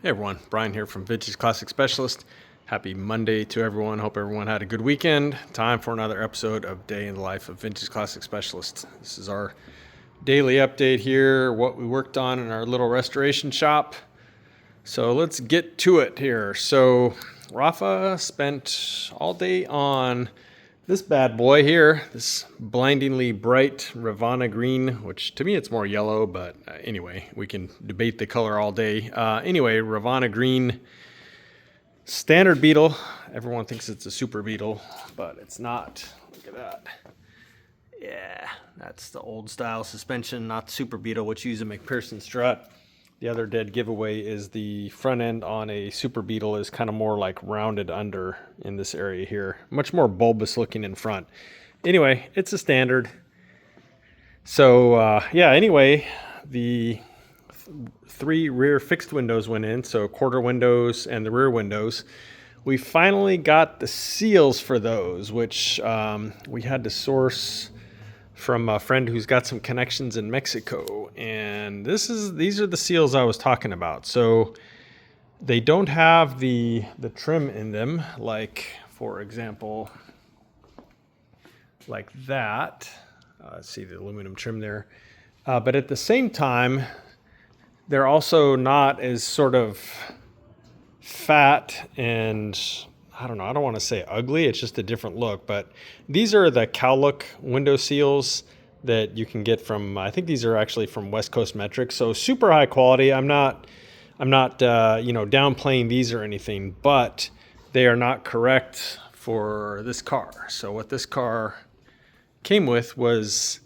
Hey everyone, Brian here from Vintage Classic Specialist. Happy Monday to everyone. Hope everyone had a good weekend. Time for another episode of Day in the Life of Vintage Classic Specialist. This is our daily update here, what we worked on in our little restoration shop. So let's get to it here. So Rafa spent all day on this bad boy here, this blindingly bright Ravana green, which to me it's more yellow, but anyway, we can debate the color all day. Anyway, Ravana green standard Beetle. Everyone thinks it's a super Beetle, but it's not. Look at that. Yeah, that's the old style suspension, not super Beetle, which use a McPherson strut. The other dead giveaway is the front end on a Super Beetle is kind of more like rounded under in this area here. Much more bulbous looking in front. Anyway, it's a standard. So yeah, anyway, the three rear fixed windows went in, so quarter windows and the rear windows. We finally got the seals for those, which we had to source from a friend who's got some connections in Mexico, and these are the seals I was talking about. So they don't have the trim in them, like for example, like that. Let's see the aluminum trim there, but at the same time, they're also not as sort of fat and I don't know, I don't want to say ugly, it's just a different look, but these are the Cal Look window seals that you can get from, I think these are actually from West Coast Metrics, so super high quality. I'm not downplaying these or anything, but they are not correct for this car. So what this car came with was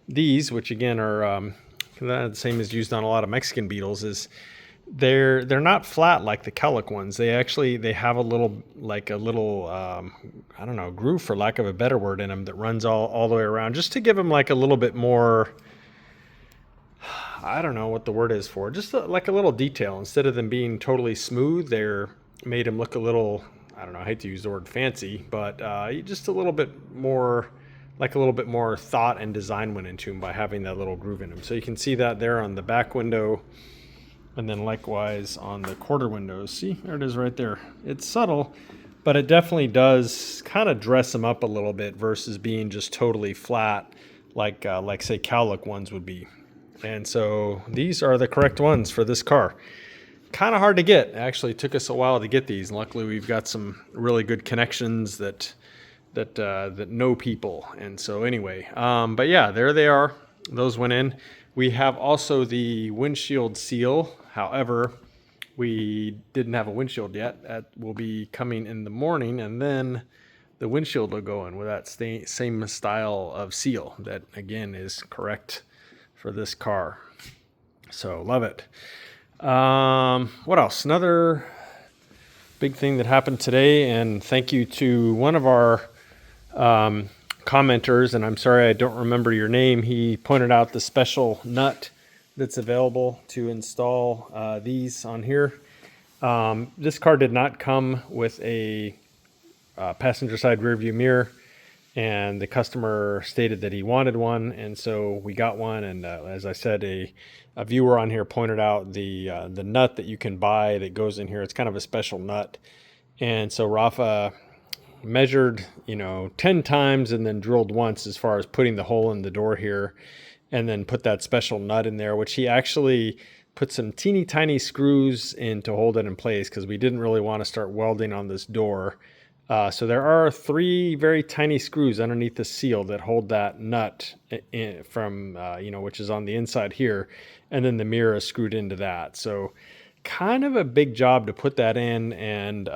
these, which again are the same as used on a lot of Mexican Beetles, is they're not flat like the Cal Look ones. They have a little I don't know, groove for lack of a better word in them that runs all the way around, just to give them like a little bit more, I don't know what the word is for, just like a little detail. Instead of them being totally smooth, they're made them look a little, I don't know, I hate to use the word fancy, but just a little bit more, like a little bit more thought and design went into them by having that little groove in them. So you can see that there on the back window. And then likewise on the quarter windows. See, there it is right there. It's subtle, but it definitely does kind of dress them up a little bit versus being just totally flat like say Cal Look ones would be. And so these are the correct ones for this car. Kind of hard to get. It actually took us a while to get these. Luckily, we've got some really good connections that know people. And so anyway, but yeah, there they are. Those went in. We have also the windshield seal. However, we didn't have a windshield yet. That will be coming in the morning, and then the windshield will go in with that same style of seal that, again, is correct for this car. So, love it. What else? Another big thing that happened today, and thank you to one of our commenters, and I'm sorry I don't remember your name. He pointed out the special nut that's available to install these on here. This car did not come with a passenger side rear view mirror, and the customer stated that he wanted one, and so we got one. And as I said, a viewer on here pointed out the nut that you can buy that goes in here. It's kind of a special nut, and so Rafa measured 10 times and then drilled once as far as putting the hole in the door here, and then put that special nut in there, which he actually put some teeny tiny screws in to hold it in place because we didn't really want to start welding on this door. So there are 3 very tiny screws underneath the seal that hold that nut from which is on the inside here, and then the mirror is screwed into that. So kind of a big job to put that in and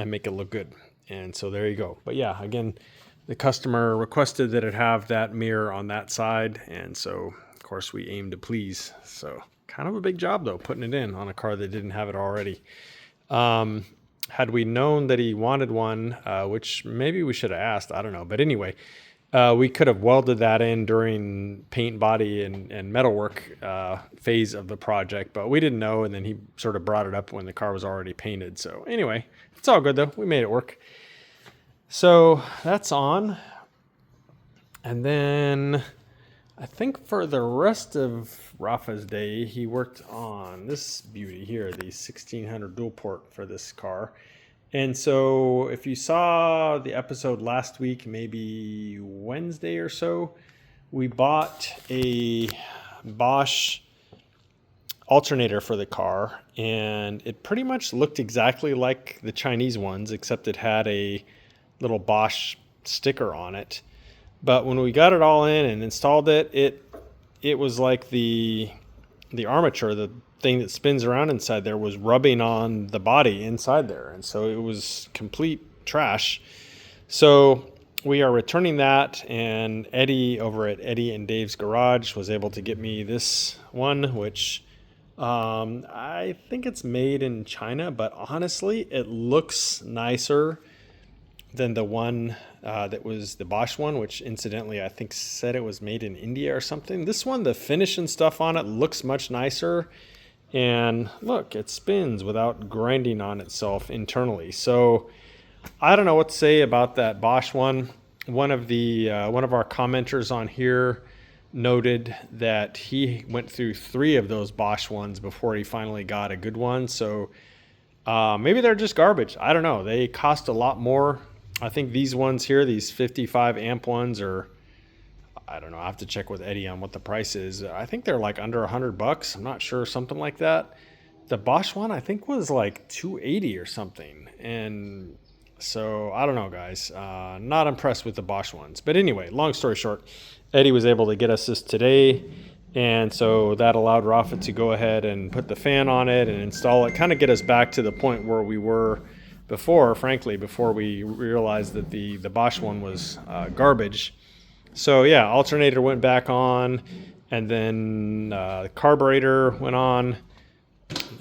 make it look good. And so there you go. But yeah, again, the customer requested that it have that mirror on that side, and so of course we aim to please. So kind of a big job though, putting it in on a car that didn't have it already. Had we known that he wanted one, which maybe we should have asked, I don't know. But anyway, we could have welded that in during paint, body, and metalwork phase of the project, but we didn't know, and then he sort of brought it up when the car was already painted. So anyway, it's all good though. We made it work. So that's on. And then I think for the rest of Rafa's day, he worked on this beauty here, the 1600 dual port for this car. And so if you saw the episode last week, maybe Wednesday or so, we bought a Bosch alternator for the car, and it pretty much looked exactly like the Chinese ones, except it had a little Bosch sticker on it. But when we got it all in and installed it, it was like the armature, the thing that spins around inside there, was rubbing on the body inside there, and so it was complete trash. So we are returning that, and Eddie over at Eddie and Dave's Garage was able to get me this one, which I think it's made in China, but honestly, it looks nicer than the one that was the Bosch one, which incidentally I think said it was made in India or something. This one, the finish and stuff on it looks much nicer, and look, it spins without grinding on itself internally. So I don't know what to say about that Bosch one. One of our commenters on here noted that he went through 3 of those Bosch ones before he finally got a good one. So maybe they're just garbage. I don't know. They cost a lot more. I think these ones here, these 55 amp ones, are, I don't know, I have to check with Eddie on what the price is. I think they're like under $100. I'm not sure, something like that. The Bosch one I think was like $280 or something. And so I don't know, guys. Not impressed with the Bosch ones. But anyway, long story short, Eddie was able to get us this today. And so that allowed Rafa to go ahead and put the fan on it and install it, kind of get us back to the point where we were before, frankly, before we realized that the Bosch one was garbage. So yeah, alternator went back on, and then the carburetor went on,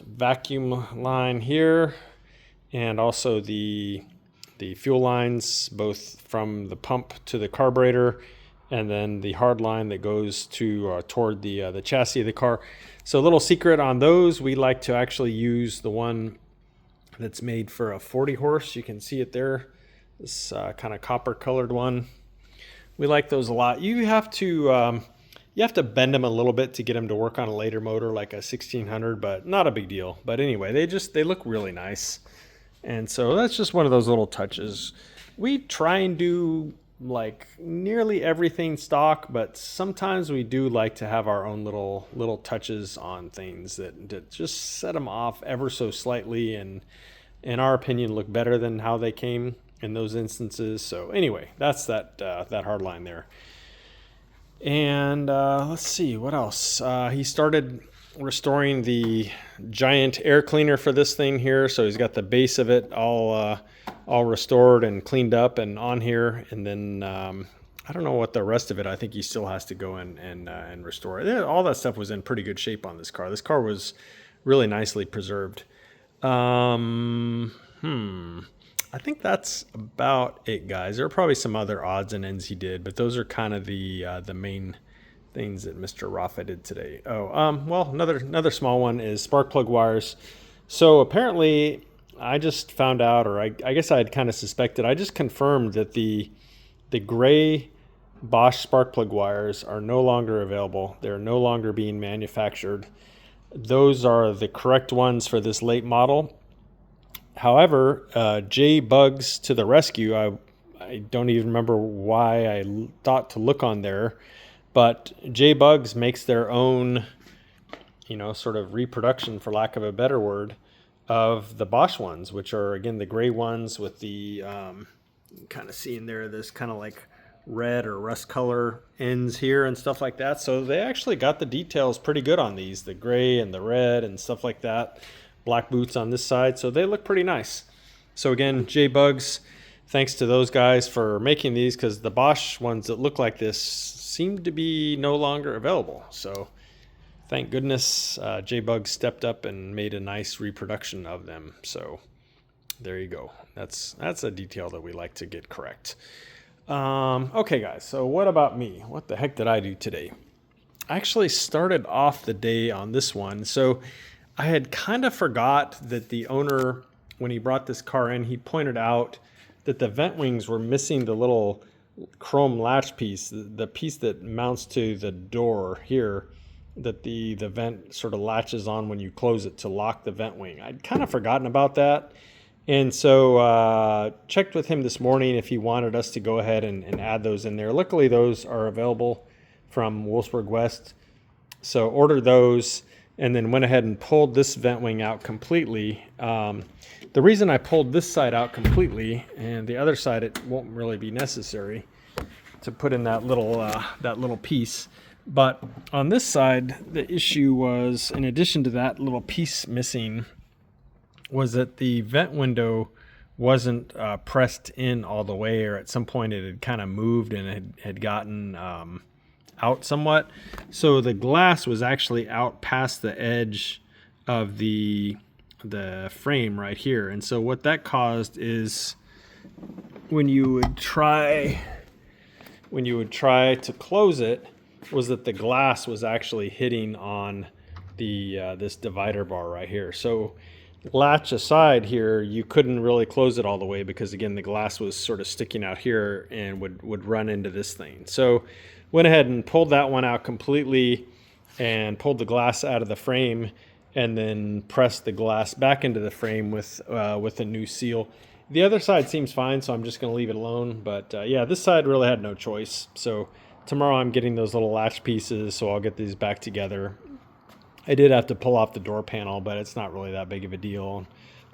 vacuum line here, and also the fuel lines, both from the pump to the carburetor, and then the hard line that goes to toward the chassis of the car. So a little secret on those, we like to actually use the one that's made for a 40 horse. You can see it there, this kind of copper colored one. We like those a lot. You have to bend them a little bit to get them to work on a later motor like a 1600, but not a big deal. But anyway, they look really nice. And so that's just one of those little touches. We try and do like nearly everything stock, but sometimes we do like to have our own little touches on things that just set them off ever so slightly, and in our opinion look better than how they came in those instances. So anyway, that's that hard line there. And let's see what else. He started restoring the giant air cleaner for this thing here, so he's got the base of it all restored and cleaned up and on here, and then I don't know what the rest of it, I think he still has to go in and restore it. All that stuff was in pretty good shape on this car. This car was really nicely preserved. I think that's about it, guys. There are probably some other odds and ends he did, but those are kind of the main things that Mr. Rafa did today. Well, another small one is spark plug wires. So apparently I just found out, or I guess I had kind of suspected, I just confirmed that the gray Bosch spark plug wires are no longer available. They're no longer being manufactured. Those are the correct ones for this late model. However, J Bugs to the rescue, I don't even remember why I thought to look on there, but J Bugs makes their own, sort of reproduction, for lack of a better word, of the Bosch ones, which are, again, the gray ones with the, kind of seeing there, this kind of like red or rust color ends here and stuff like that. So they actually got the details pretty good on these, the gray and the red and stuff like that. Black boots on this side, so they look pretty nice. So again, J Bugs, thanks to those guys for making these, because the Bosch ones that look like this seem to be no longer available. So thank goodness J Bugs stepped up and made a nice reproduction of them. So there you go. That's a detail that we like to get correct. Okay, guys, so what about me? What the heck did I do today? I actually started off the day on this one. So I had kind of forgot that the owner, when he brought this car in, he pointed out that the vent wings were missing the little chrome latch piece, the piece that mounts to the door here, that the vent sort of latches on when you close it to lock the vent wing. I'd kind of forgotten about that. And so checked with him this morning if he wanted us to go ahead and add those in there. Luckily, those are available from Wolfsburg West. So ordered those and then went ahead and pulled this vent wing out completely. The reason I pulled this side out completely and the other side, it won't really be necessary to put in that little piece. But on this side, the issue was, in addition to that little piece missing, was that the vent window wasn't pressed in all the way, or at some point it had kind of moved and it had gotten out somewhat. So the glass was actually out past the edge of the frame right here. And so what that caused is when you would try to close it, was that the glass was actually hitting on the this divider bar right here. So latch aside here, you couldn't really close it all the way because, again, the glass was sort of sticking out here and would run into this thing. So went ahead and pulled that one out completely and pulled the glass out of the frame and then pressed the glass back into the frame with a new seal. The other side seems fine, so I'm just going to leave it alone. But yeah, this side really had no choice. So tomorrow I'm getting those little latch pieces, so I'll get these back together. I did have to pull off the door panel, but it's not really that big of a deal.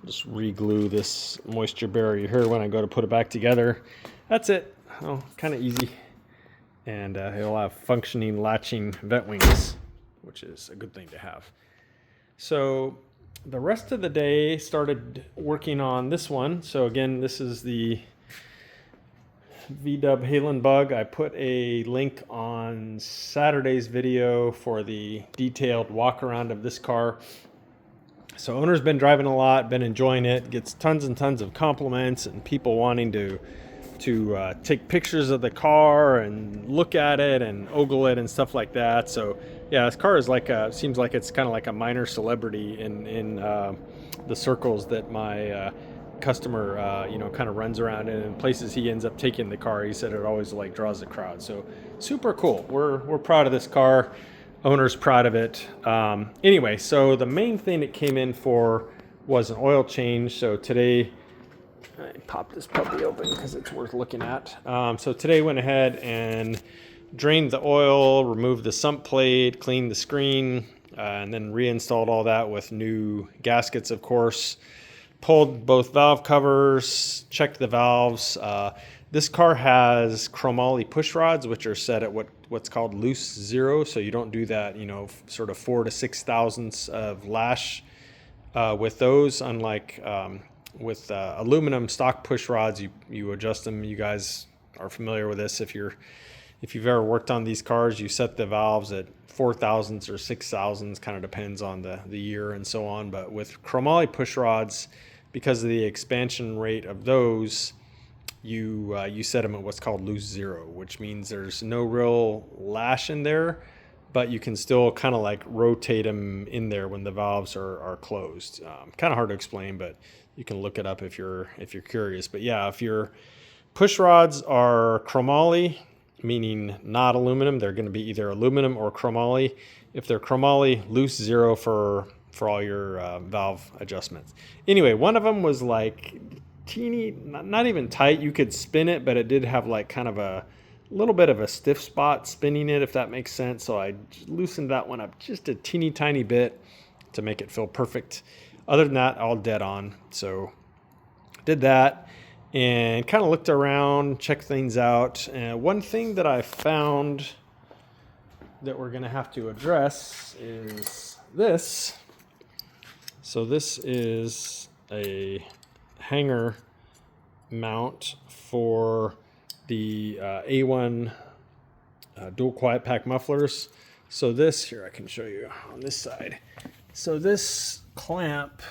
Just re-glue this moisture barrier here when I go to put it back together. That's it. Oh, kind of easy. And it'll have functioning latching vent wings, which is a good thing to have. So the rest of the day started working on this one. So again, this is the VW Halen bug. I put a link on Saturday's video for the detailed walk around of this car. So owner's been driving a lot, been enjoying it, gets tons and tons of compliments and people wanting to take pictures of the car and look at it and ogle it and stuff like that. So yeah, this car is seems like it's kind of like a minor celebrity in the circles that my customer kind of runs around in places he ends up taking the car. He said it always draws the crowd. So super cool. We're proud of this car. Owner's proud of it. Anyway, so the main thing it came in for was an oil change. So today, I pop this puppy open because it's worth looking at. So today went ahead and drained the oil, removed the sump plate, cleaned the screen, and then reinstalled all that with new gaskets, of course. Pulled both valve covers, checked the valves. This car has chromoly push rods, which are set at what's called loose zero. So you don't do that, sort of 4 to 6 thousandths of lash with those. Unlike with aluminum stock push rods, you adjust them. You guys are familiar with this. If you've ever worked on these cars, you set the valves at 4 thousandths or 6 thousandths, kind of depends on the year and so on. But with chromoly push rods, because of the expansion rate of those, you set them at what's called loose zero, which means there's no real lash in there, but you can still kind of rotate them in there when the valves are closed. Kind of hard to explain, but you can look it up if you're curious. But yeah, if your push rods are chromoly, meaning not aluminum, they're going to be either aluminum or chromoly. If they're chromoly, loose zero for all your valve adjustments. Anyway, one of them was teeny, not even tight. You could spin it, but it did have kind of a little bit of a stiff spot spinning it, if that makes sense. So I loosened that one up just a teeny tiny bit to make it feel perfect. Other than that, all dead on. So did that and kind of looked around, checked things out. And one thing that I found that we're going to have to address is this. So this is a hanger mount for the A1 dual quiet pack mufflers. So this, here I can show you on this side. So this clamp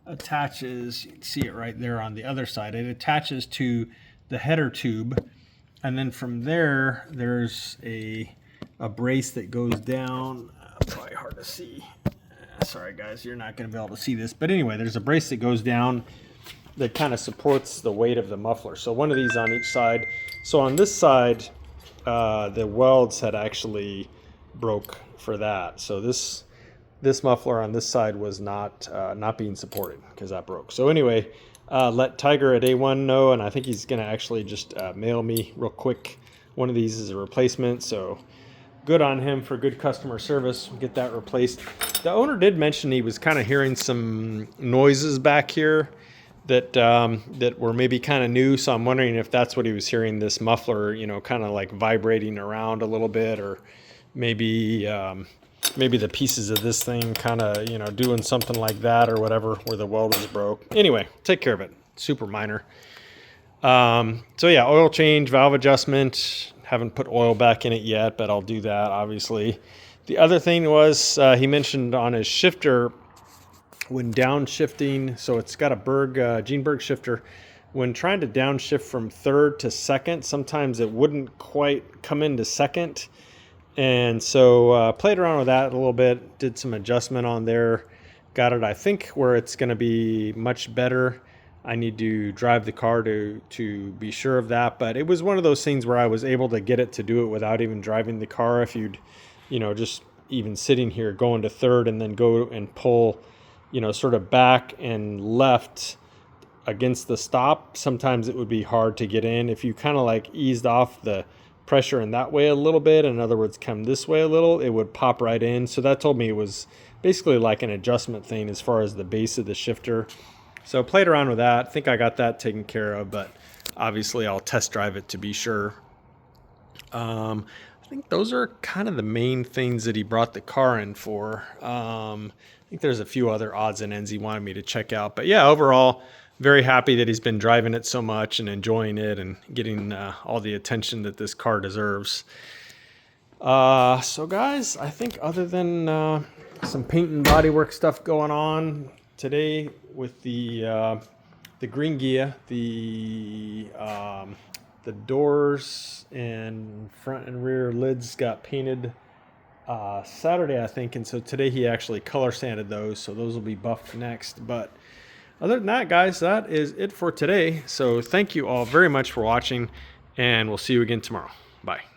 attaches, you can see it right there on the other side. It attaches to the header tube. And then from there, there's a brace that goes down. Probably hard to see. Sorry guys, you're not going to be able to see this. But anyway, there's a brace that goes down that kind of supports the weight of the muffler. So one of these on each side. So on this side, the welds had actually broke for that. So this muffler on this side was not being supported because that broke. So anyway, let Tiger at A1 know, and I think he's going to actually just mail me real quick one of these as a replacement. So good on him for good customer service. We'll get that replaced. The owner did mention he was kind of hearing some noises back here that that were maybe kind of new. So I'm wondering if that's what he was hearing, this muffler, you know, kind of like vibrating around a little bit, or maybe maybe the pieces of this thing kind of, you know, doing something like that or whatever, where the weld was broke. Anyway, take care of it. Super minor. So yeah, oil change, valve adjustment. Haven't put oil back in it yet, but I'll do that, obviously. The other thing was he mentioned on his shifter, when downshifting, so it's got a Gene shifter. When trying to downshift from third to second, sometimes it wouldn't quite come into second. And so played around with that a little bit, did some adjustment on there. Got it, I think, where it's going to be much better. I need to drive the car to be sure of that. But it was one of those things where I was able to get it to do it without even driving the car. If you'd, you know, just even sitting here going to third and then go and pull, you know, sort of back and left against the stop, sometimes it would be hard to get in. If you kind of like eased off the pressure in that way a little bit, in other words, come this way a little, it would pop right in. So that told me it was basically like an adjustment thing as far as the base of the shifter. So played around with that. I think I got that taken care of, but obviously I'll test drive it to be sure. I think those are kind of the main things that he brought the car in for. I think there's a few other odds and ends he wanted me to check out, but yeah, overall, very happy that he's been driving it so much and enjoying it and getting all the attention that this car deserves. So guys, I think other than some paint and bodywork stuff going on today with the green gear, the doors and front and rear lids got painted Saturday, I think, and so today he actually color sanded those, so those will be buffed next. But other than that, guys, that is it for today. So thank you all very much for watching, and we'll see you again tomorrow. Bye.